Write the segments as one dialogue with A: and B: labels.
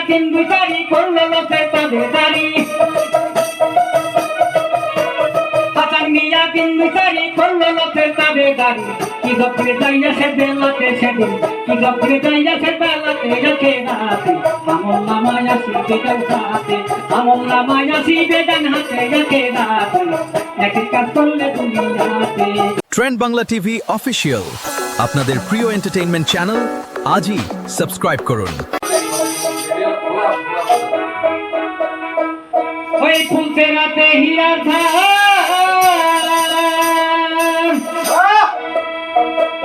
A: কিন্তু দাড়ি করলো লোকের তাবেদারি হাসান মিয়া কিন্তু দাড়ি করলো লোকের তাবেদারি কি গপরে যাইয়া সে বেলাতে সেদিন কি গপরে যাইয়া সে বেলাতে রাখে রাতে আমল নামায় আসি বেদান হাতে আমল নামায় আসি বেদান হাতে রাখে রাতে একই কাজ করলে দুনিয়াতে।
B: ট্রেন্ড বাংলা টিভি অফিসিয়াল আপনাদের প্রিয় এন্টারটেইনমেন্ট চ্যানেল আজই সাবস্ক্রাইব করুন।
A: ওই ফুলতে রাতে হীরার ধার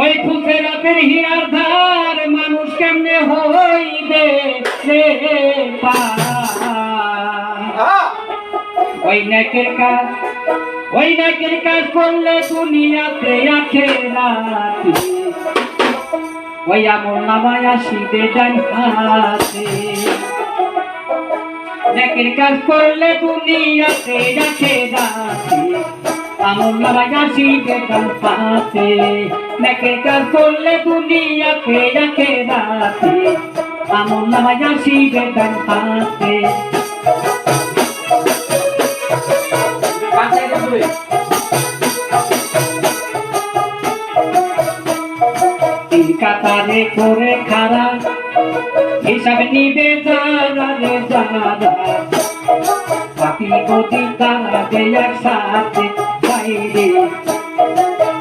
A: ওই ফুলতে রাতের হীরার ধার মানুষ কেমনে হইবে রে ওই নেকের কাজ করলে দুনিয়াতে আখেরাতে ওই আমল নামায় আসিবে ডান হাতে নেকের কাজ করলে দুনিয়াতে আখেরাতে আমল নামায় আসিবে ডান হাতে নেকের কাজ করলে দুনিয়াতে আখেরাতে আমল নামায় আসিবে ডান হাতে। কাতারে করে খারা হিসাব নিবে যারা রে যারা পাপি গতি তারা দেয়ার সাথে বাইরে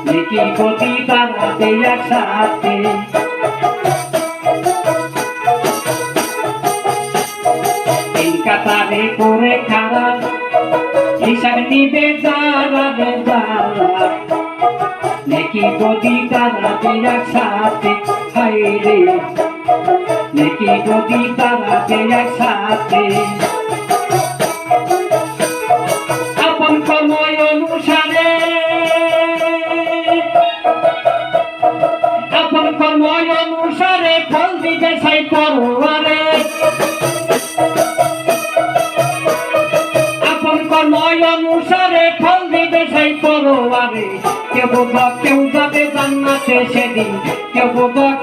A: নেকি গতি তারা দেয়ার সাথে কাতারে করে খারা হিসাব নিবে যারা রে যারা নেকি গদি তারা দেয়ার সাথে হাইরে নেকি গদি তারা দেয়ার সাথে আপন সময় অনুসারে আপন সময় অনুসারে ফল দিবে সাই পরোয়ারে আপন সময় অনুসারে ফল দিবে সাই পরোয়ারে কেউ যাবে জান্নাতে সেদিন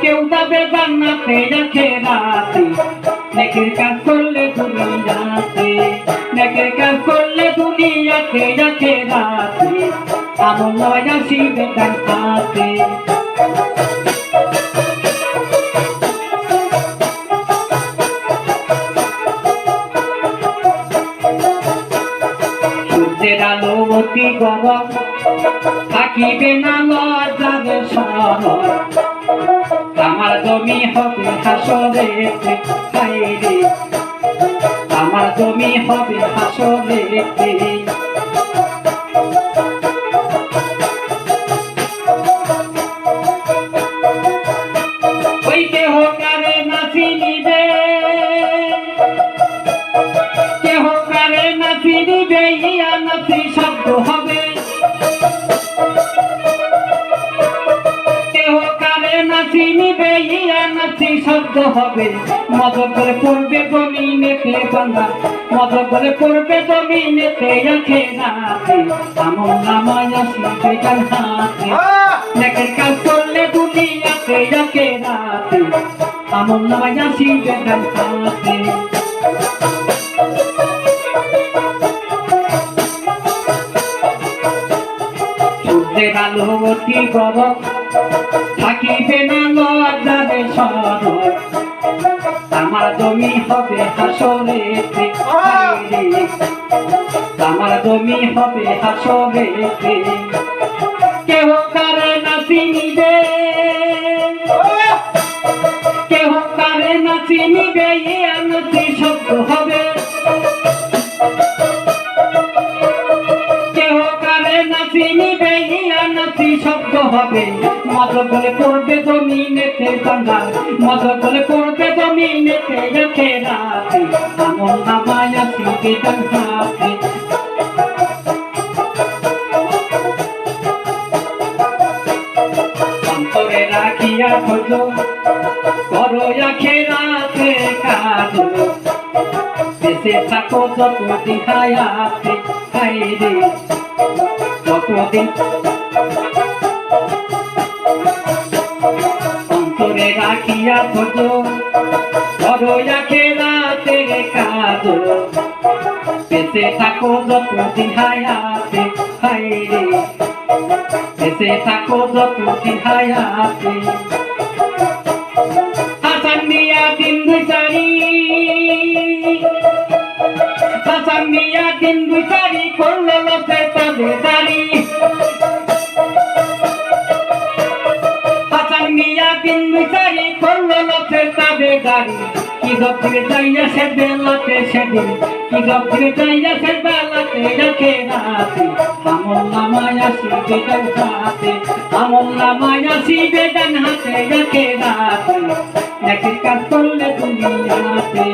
A: কেউ যাবে জান্নাতে আখেরাতে নেকের কাজ করলে দুনিয়াতে নেকের কাজ করলে দুনিয়াতে আখেরাতে আমল নামায় আসিবে ডান হাতে। সূর্যের আলো অতি গরম থাকিবে না লজ্জাবে সরল আমার জমি হবে হাসরেতে হায়রে আমার জমি হবে হাসরেতে ওই কেহ কারে নাচি নিবে কেহ কারে নাচি নিবে ইয়া নাচি শব্দ হবে চিনিবে ইয়া নাচি শব্দ হবে মদত করে পড়বে জমিনেতে বাংলা মদত করে পড়বে জমিনেতে আখেরাতে আমল নামায় আসিবে ডান হাতে নেকের কাজ করলে দুনিয়াতে আখেরাতে আমল নামায় আসিবে ডান হাতে। সূর্যের আলো অতি গরম থাকিবে না লজ্জাবে সরল আমার জমি হবে হাসরেতে আমার জমি হবে হাসরেতে কেহ কারে নাচি নিবে কেহ কারে নাচি নিবে ইয়া নাচি শব্দ হবে কেহ কারে নাচি নিবে ইয়া নাচি শব্দ হবে মদত করে পড়বে জমিনেতে বাংলা মদত করে পড়বে জমিনেতে আখেরাতে আমল নামায় আসিবে ডান হাতে। অন্তরে রাখিয়া খোঁজ করো আখেরাতে কাজ বেঁচে থাকো যতদিন হায়াতে হায়রে যতদিন অন্তরে রাখিয়া খোঁজ করো আখেরাতে বেঁচে থাকো যতদিন হায়াতে, হায় রে বেঁচে থাকো যতদিন হায়াতে। হাসান মিয়া দিন বিচারি, হাসান মিয়া দিন বিচারি করলো লোকের তাবেদারি। হাসান মিয়া দিন বিচারি করলো লোকের তাবেদারি। কি গফিরে যাইয়াছে বেলাতে সেদিন, কি গফিরে যাইয়াছে বেলাতে রাখে রাতে। আমল নামায় আসিবে ডান হাতে, আমল নামায় আসিবে ডান হাতে রাখে রাতে। নেকের কাজ করলে দুনিয়াতে,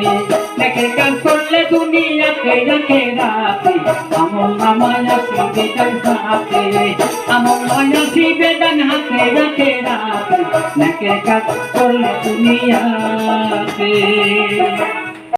A: নেকের কাজ করলে দুনিয়াতে রাখে রাতে। আমল নামায় আসিবে ডান হাতে, আমল নামায় আসিবে ডান হাতে রাখে রাতে। নেকের কাজ করলে দুনিয়াতে।